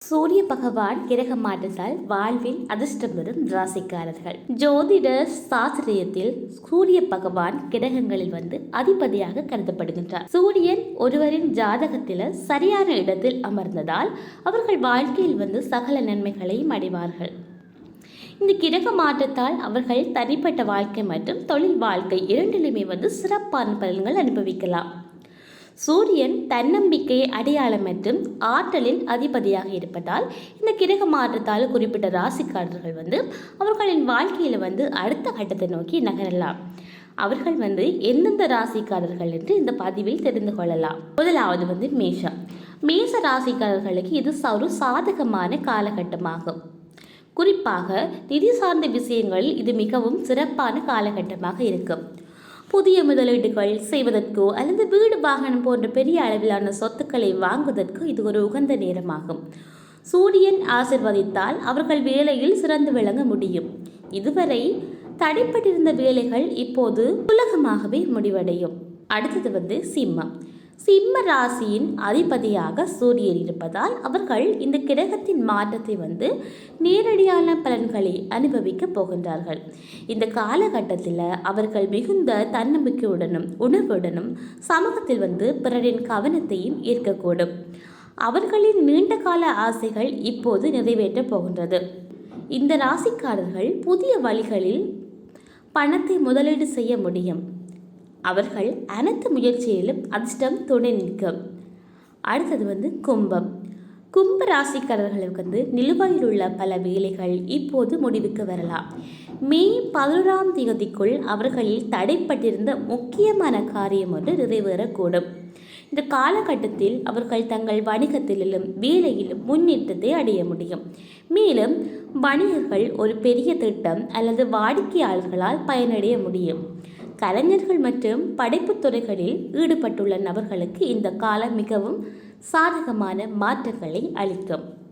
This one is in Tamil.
சூரிய பகவான் கிரக மாற்றத்தால் வாழ்வில் அதிர்ஷ்டம் பெறும் ராசிக்காரர்கள். ஜோதிட சாஸ்திரியத்தில் சூரிய பகவான் கிரகங்களில் அதிபதியாக கருதப்படுகின்றார். சூரியன் ஒருவரின் ஜாதகத்தில் சரியான இடத்தில் அமர்ந்ததால் அவர்கள் வாழ்க்கையில் சகல நன்மைகளையும் அடைவார்கள். இந்த கிரக மாற்றத்தால் அவர்கள் தனிப்பட்ட வாழ்க்கை மற்றும் தொழில் வாழ்க்கை இரண்டிலுமே சிறப்பான பலன்கள் அனுபவிக்கலாம். சூரியன் தன்னம்பிக்கை, அடையாளம் மற்றும் ஆற்றலில் அதிபதியாக இருப்பதால் இந்த கிரக மாற்றத்தால் குறிப்பிட்ட ராசிக்காரர்கள் அவர்களின் வாழ்க்கையில் அடுத்த கட்டத்தை நோக்கி நகரலாம். அவர்கள் எந்தெந்த ராசிக்காரர்கள் என்று இந்த பதிவில் தெரிந்து கொள்ளலாம். முதலாவது மேஷம். மேஷ ராசிக்காரர்களுக்கு இது ஒரு சாதகமான காலகட்டமாகும். குறிப்பாக நிதி சார்ந்த விஷயங்களில் இது மிகவும் சிறப்பான காலகட்டமாக இருக்கும். புதிய முதலீடுகள் செய்வதற்கோ அல்லது வீடு, வாகனம் போன்ற பெரிய அளவிலான சொத்துக்களை வாங்குவதற்கோ இது ஒரு உகந்த நேரமாகும். சூரியன் ஆசிர்வதித்தால் அவர்கள் வேலையில் சிறந்து விளங்க முடியும். இதுவரை தடைப்பட்டிருந்த வேலைகள் இப்போது சுலகமாகவே முடிவடையும். அடுத்தது சிம்மம். சிம்ம ராசியின் அதிபதியாக சூரியன் இருப்பதால் அவர்கள் இந்த கிரகத்தின் மாற்றத்தை நேரடியான பலன்களை அனுபவிக்க போகின்றார்கள். இந்த காலகட்டத்தில் அவர்கள் மிகுந்த தன்னம்பிக்கையுடனும் உணர்வுடனும் சமூகத்தில் பிறரின் கவனத்தையும் ஈர்க்கக்கூடும். அவர்களின் நீண்டகால ஆசைகள் இப்போது நிறைவேற்றப் போகின்றது. இந்த ராசிக்காரர்கள் புதிய வழிகளில் பணத்தை முதலீடு செய்ய முடியும். அவர்கள் அனைத்து முயற்சியிலும் அதிர்ஷ்டம் துணை நிற்கும். அடுத்தது கும்பம். கும்ப ராசிக்காரர்களுக்கு நிலுவையில் உள்ள பல வேலைகள் இப்போது முடிவுக்கு வரலாம். மே 11ஆம் தேதிக்குள் அவர்களில் தடைப்பட்டிருந்த முக்கியமான காரியம் ஒன்று நிறைவேறக்கூடும். இந்த காலகட்டத்தில் அவர்கள் தங்கள் வணிகத்திலும் வேலையிலும் முன்னேற்றத்தை அடைய முடியும். மேலும் வணிகர்கள் ஒரு பெரிய திட்டம் அல்லது வாடிக்கையாளர்களால் பயனடைய முடியும். கலைஞர்கள் மற்றும் படைப்புத் துறைகளில் ஈடுபட்டுள்ள நபர்களுக்கு இந்த காலம் மிகவும் சாதகமான மாற்றங்களை அளிக்கும்.